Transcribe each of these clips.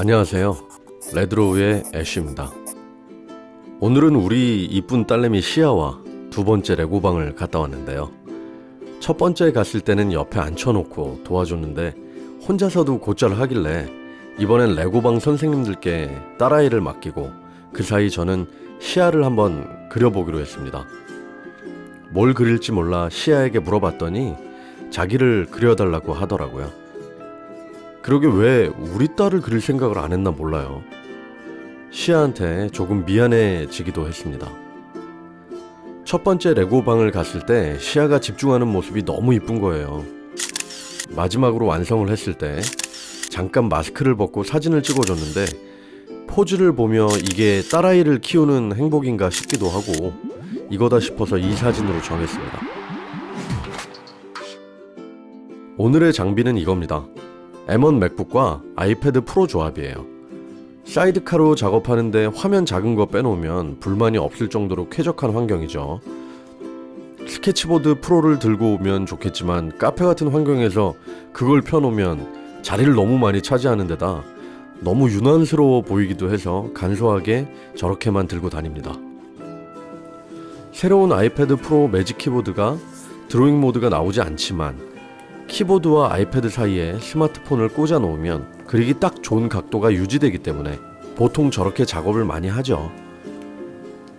안녕하세요. 레드로우의 애쉬입니다. 오늘은 우리 이쁜 딸내미 시아와 두 번째 레고방을 갔다 왔는데요. 첫 번째 갔을 때는 옆에 앉혀놓고 도와줬는데 혼자서도 곧잘 하길래 이번엔 레고방 선생님들께 딸아이를 맡기고 그 사이 저는 시아를 한번 그려보기로 했습니다. 뭘 그릴지 몰라 시아에게 물어봤더니 자기를 그려달라고 하더라고요. 그러게 왜 우리 딸을 그릴 생각을 안 했나 몰라요. 시아한테 조금 미안해지기도 했습니다. 첫 번째 레고방을 갔을 때 시아가 집중하는 모습이 너무 이쁜 거예요. 마지막으로 완성을 했을 때 잠깐 마스크를 벗고 사진을 찍어줬는데 포즈를 보며 이게 딸아이를 키우는 행복인가 싶기도 하고 이거다 싶어서 이 사진으로 정했습니다. 오늘의 장비는 이겁니다. M1 맥북과 아이패드 프로 조합이에요. 사이드카로 작업하는데 화면 작은 거 빼놓으면 불만이 없을 정도로 쾌적한 환경이죠. 스케치보드 프로를 들고 오면 좋겠지만 카페 같은 환경에서 그걸 펴놓으면 자리를 너무 많이 차지하는 데다 너무 유난스러워 보이기도 해서 간소하게 저렇게만 들고 다닙니다. 새로운 아이패드 프로 매직 키보드가 드로잉 모드가 나오지 않지만 키보드와 아이패드 사이에 스마트폰을 꽂아 놓으면 그리기 딱 좋은 각도가 유지되기 때문에 보통 저렇게 작업을 많이 하죠.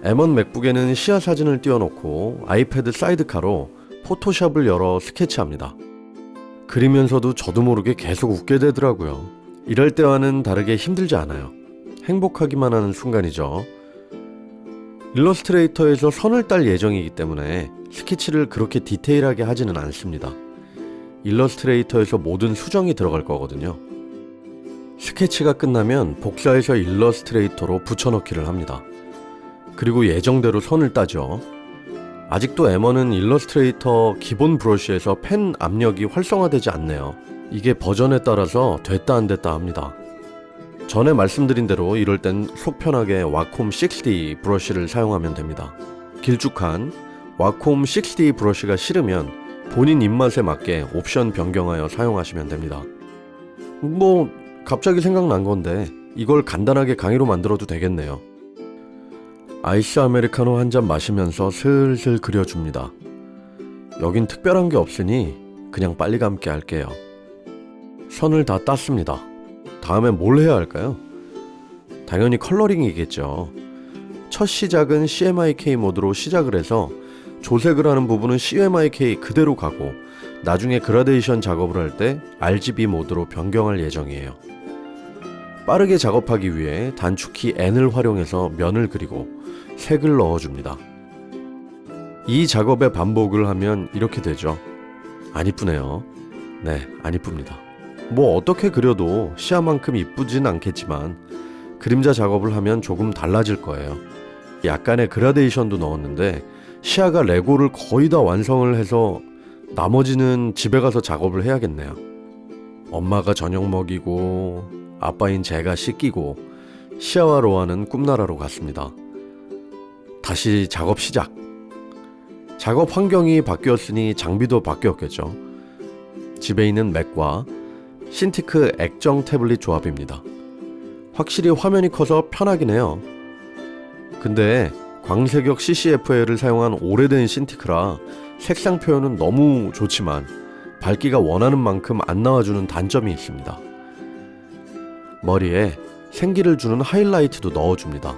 M1 맥북에는 시아 사진을 띄워놓고 아이패드 사이드카로 포토샵을 열어 스케치합니다. 그리면서도 저도 모르게 계속 웃게 되더라고요. 이럴 때와는 다르게 힘들지 않아요. 행복하기만 하는 순간이죠. 일러스트레이터에서 선을 딸 예정이기 때문에 스케치를 그렇게 디테일하게 하지는 않습니다. 일러스트레이터에서 모든 수정이 들어갈 거거든요. 스케치가 끝나면 복사해서 일러스트레이터로 붙여넣기를 합니다. 그리고 예정대로 선을 따죠. 아직도 M1은 일러스트레이터 기본 브러쉬에서 펜 압력이 활성화되지 않네요. 이게 버전에 따라서 됐다 안 됐다 합니다. 전에 말씀드린 대로 이럴 땐 속 편하게 와콤 60 브러쉬를 사용하면 됩니다. 길쭉한 와콤 60 브러쉬가 싫으면 본인 입맛에 맞게 옵션 변경하여 사용하시면 됩니다. 갑자기 생각난 건데 이걸 간단하게 강의로 만들어도 되겠네요. 아이스 아메리카노 한 잔 마시면서 슬슬 그려줍니다. 여긴 특별한 게 없으니 그냥 빨리 감게 할게요. 선을 다 땄습니다. 다음엔 뭘 해야 할까요? 당연히 컬러링이겠죠. 첫 시작은 CMYK 모드로 시작을 해서 조색을 하는 부분은 CMYK 그대로 가고 나중에 그라데이션 작업을 할 때 RGB 모드로 변경할 예정이에요. 빠르게 작업하기 위해 단축키 N을 활용해서 면을 그리고 색을 넣어줍니다. 이 작업의 반복을 하면 이렇게 되죠. 안 이쁘네요. 네, 안 이쁩니다. 어떻게 그려도 시아만큼 이쁘진 않겠지만 그림자 작업을 하면 조금 달라질 거예요. 약간의 그라데이션도 넣었는데 시아가 레고를 거의 다 완성을 해서 나머지는 집에 가서 작업을 해야겠네요. 엄마가 저녁 먹이고 아빠인 제가 씻기고 시아와 로아는 꿈나라로 갔습니다. 다시 작업 시작. 작업 환경이 바뀌었으니 장비도 바뀌었겠죠. 집에 있는 맥과 신티크 액정 태블릿 조합입니다. 확실히 화면이 커서 편하긴 해요. 근데 광색역 CCFL을 사용한 오래된 신티크라 색상 표현은 너무 좋지만 밝기가 원하는 만큼 안 나와주는 단점이 있습니다. 머리에 생기를 주는 하이라이트도 넣어줍니다.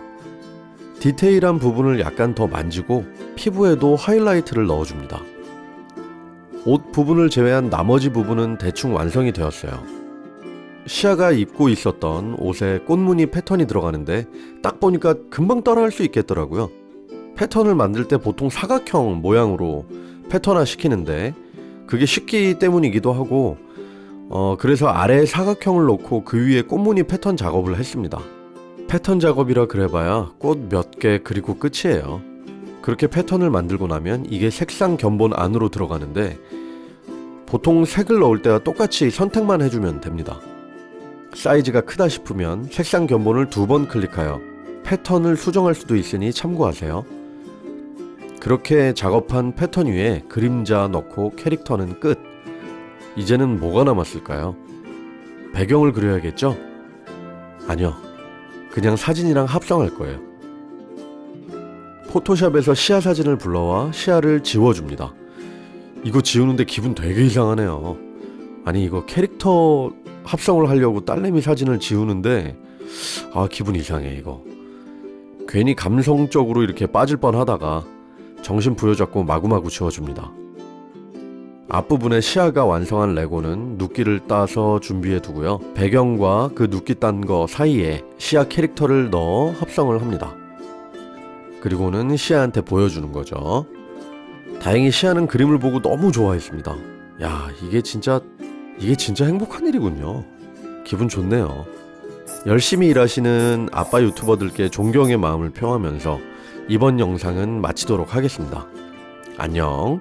디테일한 부분을 약간 더 만지고 피부에도 하이라이트를 넣어줍니다. 옷 부분을 제외한 나머지 부분은 대충 완성이 되었어요. 시아가 입고 있었던 옷에 꽃무늬 패턴이 들어가는데 딱 보니까 금방 따라할 수 있겠더라고요. 패턴을 만들 때 보통 사각형 모양으로 패턴화 시키는데 그게 쉽기 때문이기도 하고 그래서 아래에 사각형을 놓고 그 위에 꽃무늬 패턴 작업을 했습니다. 패턴 작업이라 그래봐야 꽃 몇 개 그리고 끝이에요. 그렇게 패턴을 만들고 나면 이게 색상 견본 안으로 들어가는데 보통 색을 넣을 때와 똑같이 선택만 해주면 됩니다. 사이즈가 크다 싶으면 색상 견본을 2번 클릭하여 패턴을 수정할 수도 있으니 참고하세요. 그렇게 작업한 패턴 위에 그림자 넣고 캐릭터는 끝. 이제는 뭐가 남았을까요? 배경을 그려야겠죠? 아니요. 그냥 사진이랑 합성할 거예요. 포토샵에서 시아 사진을 불러와 시아를 지워줍니다. 이거 지우는데 기분 되게 이상하네요. 아니 이거 캐릭터 합성을 하려고 딸내미 사진을 지우는데 기분 이상해 이거. 괜히 감성적으로 이렇게 빠질 뻔하다가 정신 부여잡고 마구마구 지워줍니다. 앞부분에 시아가 완성한 레고는 눕기를 따서 준비해 두고요. 배경과 그 눕기 딴 거 사이에 시아 캐릭터를 넣어 합성을 합니다. 그리고는 시아한테 보여주는 거죠. 다행히 시아는 그림을 보고 너무 좋아했습니다. 야, 이게 진짜 행복한 일이군요. 기분 좋네요. 열심히 일하시는 아빠 유튜버들께 존경의 마음을 표하면서 이번 영상은 마치도록 하겠습니다. 안녕.